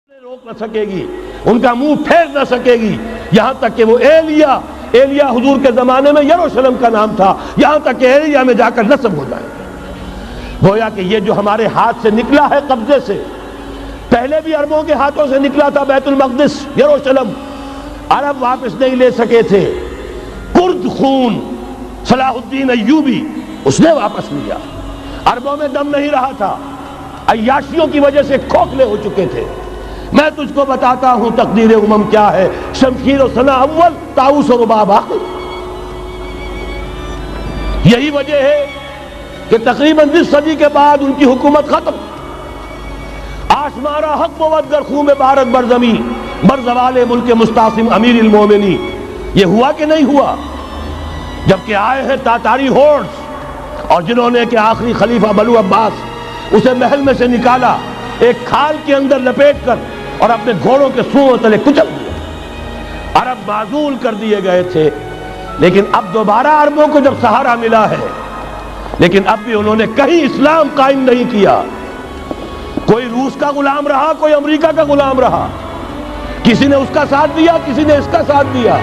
روک نہ سکے گی، ان کا منہ پھیر نہ سکے گی، یہاں تک کہ وہ ایلیا حضور کے زمانے میں یروشلم کا نام تھا، یہاں تک کہ ایلیا میں جا کر نسب ہو جائے گا۔ گویا کہ یہ جو ہمارے ہاتھ سے نکلا ہے قبضے سے، پہلے بھی عربوں کے ہاتھوں سے نکلا تھا بیت المقدس یروشلم، عرب واپس نہیں لے سکے تھے، کرد خون صلاح الدین ایوبی اس نے واپس لیا، عربوں میں دم نہیں رہا تھا، عیاشیوں کی وجہ سے کھوکھلے ہو چکے تھے۔ میں تجھ کو بتاتا ہوں تقدیر امم کیا ہے، شمشیر و سنا اول، طاؤس و رباب آخر۔ یہی وجہ ہے کہ تقریباً 20 صدی کے بعد ان کی حکومت ختم۔ آشمارا حق بود گر خون بارد بر زمین، بر زوال ملک مستعصم امیر المومنین۔ یہ ہوا کہ نہیں ہوا؟ جبکہ آئے ہیں تاتاری ہورڈز، اور جنہوں نے کہ آخری خلیفہ بنو عباس اسے محل میں سے نکالا، ایک کھال کے اندر لپیٹ کر اور اپنے گھوڑوں کے سوؤں تلے کچل دیا۔ عرب معزول کر دیے گئے تھے، لیکن اب دوبارہ عربوں کو جب سہارا ملا ہے، لیکن اب بھی انہوں نے کہیں اسلام قائم نہیں کیا۔ کوئی روس کا غلام رہا، کوئی امریکہ کا غلام رہا، کسی نے اس کا ساتھ دیا، کسی نے اس کا ساتھ دیا۔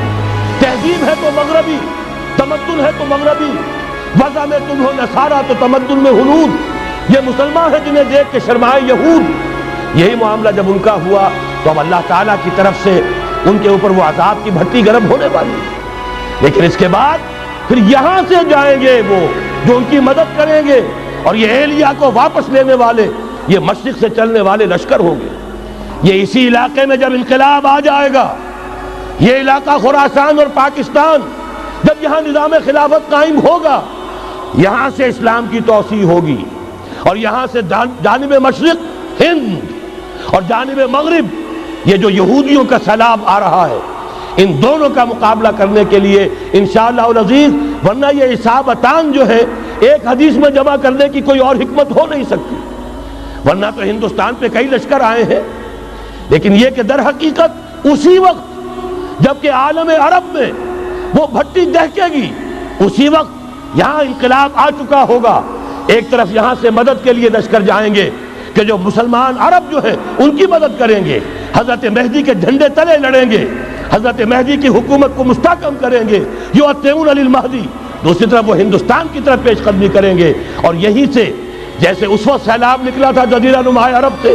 تہذیب ہے تو مغربی، تمدن ہے تو مغربی، وضع میں تم ہو نصارہ تو تمدن میں ہنود۔ یہ مسلمان ہیں جنہیں دیکھ کے شرمائے یہود۔ یہی معاملہ جب ان کا ہوا تو اب اللہ تعالیٰ کی طرف سے ان کے اوپر وہ عذاب کی بھٹی گرم ہونے والی ہے۔ لیکن اس کے بعد پھر یہاں سے جائیں گے وہ جو ان کی مدد کریں گے، اور یہ ایلیا کو واپس لینے والے، یہ مشرق سے چلنے والے لشکر ہوں گے۔ یہ اسی علاقے میں جب انقلاب آ جائے گا، یہ علاقہ خراسان اور پاکستان، جب یہاں نظام خلافت قائم ہوگا، یہاں سے اسلام کی توسیع ہوگی، اور یہاں سے جانب مشرق ہند اور جانب مغرب یہ جو یہودیوں کا سیلاب آ رہا ہے، ان دونوں کا مقابلہ کرنے کے لیے انشاءاللہ العزیز، ورنہ یہ اصابتان جو ہے ایک حدیث میں جمع کرنے کی کوئی اور حکمت ہو نہیں سکتی، ورنہ تو ہندوستان پہ کئی لشکر آئے ہیں۔ لیکن یہ کہ در حقیقت اسی وقت جب کہ عالم عرب میں وہ بھٹی دہکے گی، اسی وقت یہاں انقلاب آ چکا ہوگا۔ ایک طرف یہاں سے مدد کے لیے لشکر جائیں گے کہ جو مسلمان عرب جو ہے ان کی مدد کریں گے، حضرت مہدی کے جھنڈے تلے لڑیں گے، حضرت مہدی کی حکومت کو مستحکم کریں گے، یؤتمون للمہدی۔ دوسری طرف وہ ہندوستان کی طرف پیش قدمی کریں گے، اور یہیں سے جیسے اس وقت سیلاب نکلا تھا جزیرہ نما عرب سے،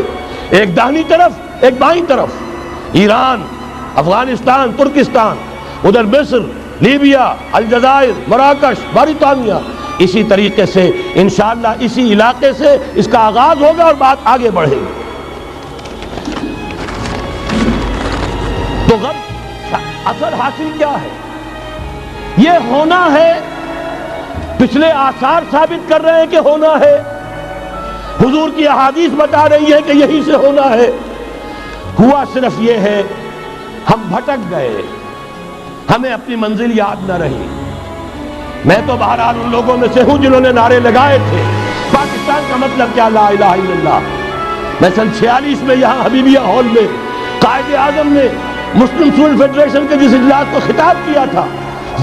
ایک داہنی طرف ایک بائیں طرف، ایران، افغانستان، ترکستان، ادھر مصر، لیبیا، الجزائر، مراکش، موریتانیہ، اسی طریقے سے انشاءاللہ اسی علاقے سے اس کا آغاز ہوگا اور بات آگے بڑھے گی۔ تو غم اصل حاصل کیا ہے؟ یہ ہونا ہے، پچھلے آثار ثابت کر رہے ہیں کہ ہونا ہے، حضور کی احادیث بتا رہی ہے کہ یہی سے ہونا ہے۔ ہوا صرف یہ ہے ہم بھٹک گئے، ہمیں اپنی منزل یاد نہ رہی۔ میں تو بہرحال ان لوگوں میں سے ہوں جنہوں نے نعرے لگائے تھے پاکستان کا مطلب کیا، لا الہ الا اللہ۔ میں سن 46 میں یہاں حبیبیہ ہال میں قائد اعظم نے مسلم سول فیڈریشن کے جس اجلاس کو خطاب کیا تھا،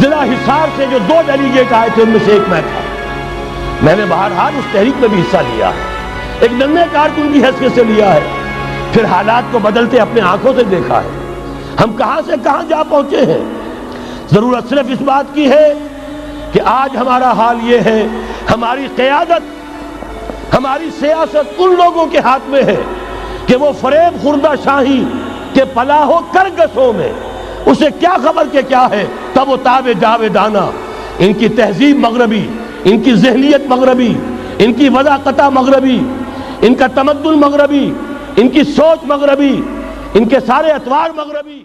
ضلع حصار سے جو 2 ڈیلیگیٹ آئے تھے ان میں سے ایک میں تھا۔ میں نے بہرحال اس تحریک میں بھی حصہ لیا ہے، ایک ننھے کارکن کی حیثیت سے لیا ہے، پھر حالات کو بدلتے اپنے آنکھوں سے دیکھا ہے۔ ہم کہاں سے کہاں جا پہنچے ہیں۔ ضرورت صرف اس بات کی ہے کہ آج ہمارا حال یہ ہے، ہماری قیادت، ہماری سیاست ان لوگوں کے ہاتھ میں ہے کہ وہ فریب خوردہ شاہی کے پلاہ و کرگسوں میں اسے کیا خبر کہ کیا ہے، تب وہ تاب جاویدانہ۔ ان کی تہذیب مغربی، ان کی ذہنیت مغربی، ان کی وضاقتہ مغربی، ان کا تمدن مغربی، ان کی سوچ مغربی، ان کے سارے اطوار مغربی۔